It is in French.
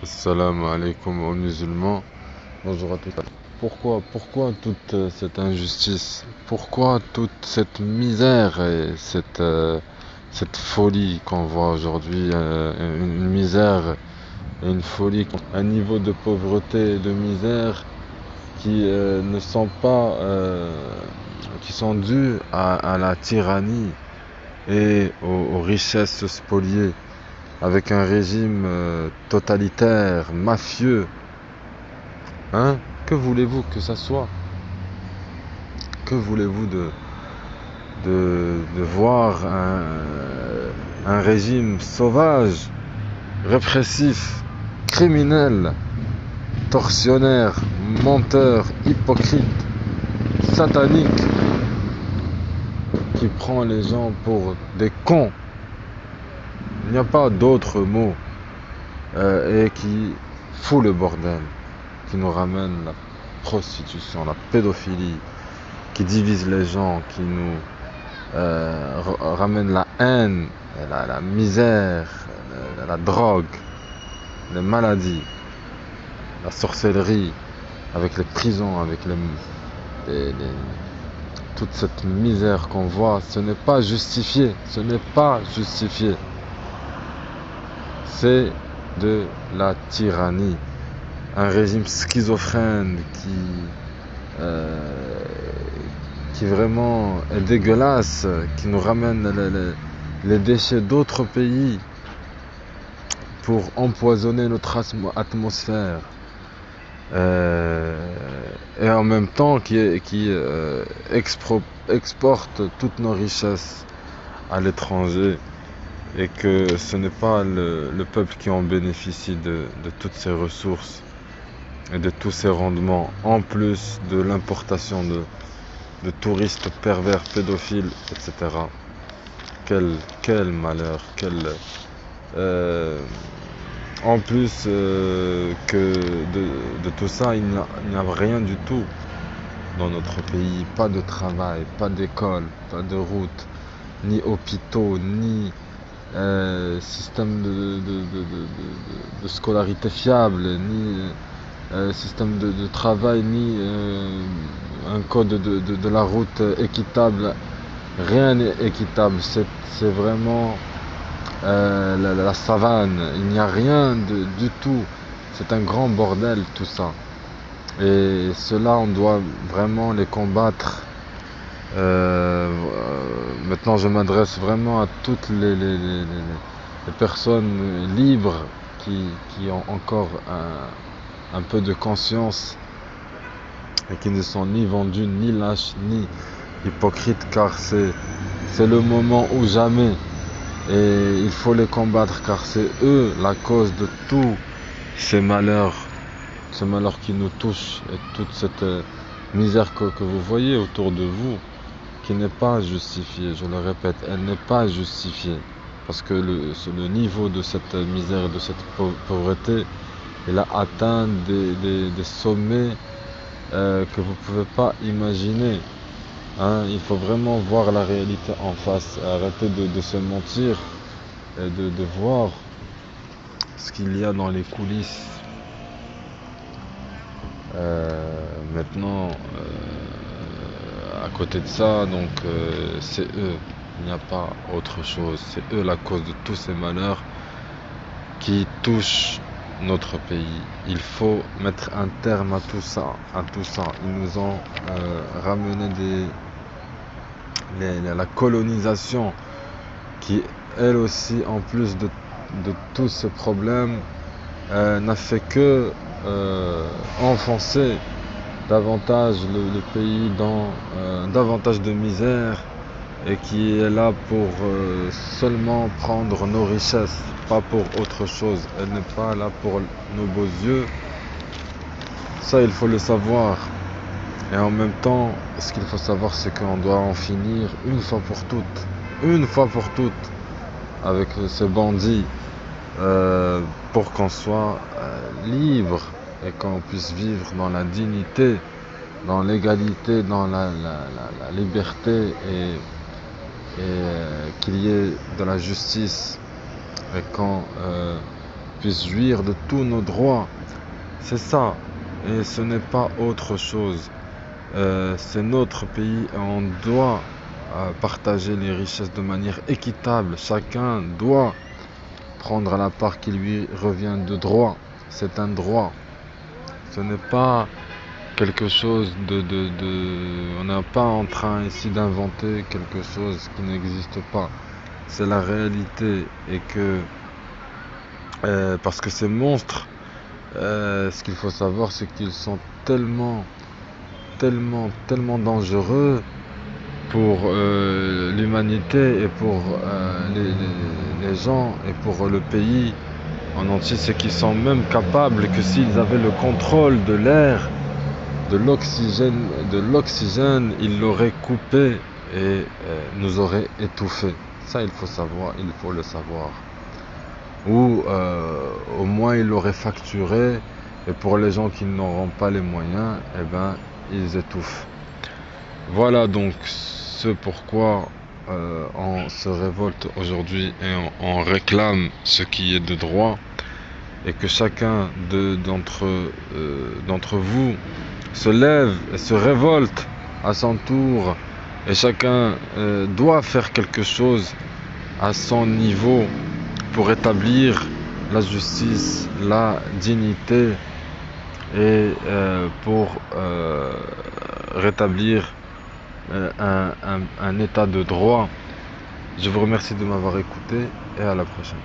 Assalamu alaikum aux musulmans. Bonjour à tous. Pourquoi toute cette injustice? Pourquoi toute cette misère et cette folie qu'on voit aujourd'hui? Une misère et une folie, un niveau de pauvreté et de misère qui ne sont pas, qui sont dus à la tyrannie et aux richesses spoliées, avec un régime totalitaire, mafieux. Hein? Que voulez-vous que ça soit? Que voulez-vous de voir un régime sauvage, répressif, criminel, tortionnaire, menteur, hypocrite, satanique, qui prend les gens pour des cons? Il n'y a pas d'autre mot. Et qui fout le bordel, qui nous ramène la prostitution, la pédophilie, qui divise les gens, qui nous ramène la haine, la misère, la drogue, les maladies, la sorcellerie, avec les prisons, avec toute cette misère qu'on voit. Ce n'est pas justifié, ce n'est pas justifié. C'est de la tyrannie, un régime schizophrène qui vraiment est dégueulasse, qui nous ramène les déchets d'autres pays pour empoisonner notre atmosphère, et en même temps qui exporte toutes nos richesses à l'étranger, et que ce n'est pas le peuple qui en bénéficie de toutes ces ressources et de tous ces rendements, en plus de l'importation de touristes pervers, pédophiles, etc. Quel malheur, en plus que de tout ça, il n'y a rien du tout dans notre pays. Pas de travail, pas d'école, pas de route, ni hôpitaux, ni système de scolarité fiable, ni système de travail, ni un code de la route équitable. Rien n'est équitable, c'est vraiment la savane, il n'y a rien du tout, c'est un grand bordel tout ça. Et cela, on doit vraiment les combattre. Maintenant, je m'adresse vraiment à toutes les personnes libres qui ont encore un peu de conscience et qui ne sont ni vendues, ni lâches, ni hypocrites, car c'est le moment ou jamais. Et il faut les combattre, car c'est eux la cause de tous ces malheurs qui nous touchent, et toute cette misère que vous voyez autour de vous, qui n'est pas justifiée, je le répète, elle n'est pas justifiée, parce que le niveau de cette misère et de cette pauvreté, il a atteint des sommets que vous ne pouvez pas imaginer. Hein, il faut vraiment voir la réalité en face, arrêter de se mentir, et de voir ce qu'il y a dans les coulisses. Maintenant, à côté de ça, donc c'est eux, il n'y a pas autre chose, c'est eux la cause de tous ces malheurs qui touchent notre pays. Il faut mettre un terme à tout ça, Ils nous ont ramené la colonisation, qui elle aussi, en plus de tous ces problèmes, n'a fait que enfoncer davantage le pays dans davantage de misère, et qui est là pour seulement prendre nos richesses, pas pour autre chose. Elle n'est pas là pour nos beaux yeux. Ça, il faut le savoir. Et en même temps, ce qu'il faut savoir, c'est qu'on doit en finir une fois pour toutes, avec ces bandits, pour qu'on soit libre, et qu'on puisse vivre dans la dignité, dans l'égalité, dans la liberté, et qu'il y ait de la justice, et qu'on puisse jouir de tous nos droits. C'est ça, et ce n'est pas autre chose. C'est notre pays et on doit partager les richesses de manière équitable. Chacun doit prendre la part qui lui revient de droit. C'est un droit. Ce n'est pas quelque chose On n'est pas en train ici d'inventer quelque chose qui n'existe pas. C'est la réalité. Et que parce que ces monstres, ce qu'il faut savoir, c'est qu'ils sont tellement dangereux pour l'humanité et pour les gens et pour le pays en entier. C'est qu'ils sont même capables, que s'ils avaient le contrôle de l'air, de l'oxygène, ils l'auraient coupé et nous auraient étouffés. Ça, il faut savoir, il faut le savoir. Ou au moins ils l'auraient facturé, et pour les gens qui n'auront pas les moyens, eh ben ils étouffent. Voilà donc ce pourquoi on se révolte aujourd'hui et on réclame ce qui est de droit, et que chacun d'entre vous se lève et se révolte à son tour, et chacun doit faire quelque chose à son niveau pour établir la justice, la dignité, et pour rétablir un état de droit. Je vous remercie de m'avoir écouté et à la prochaine.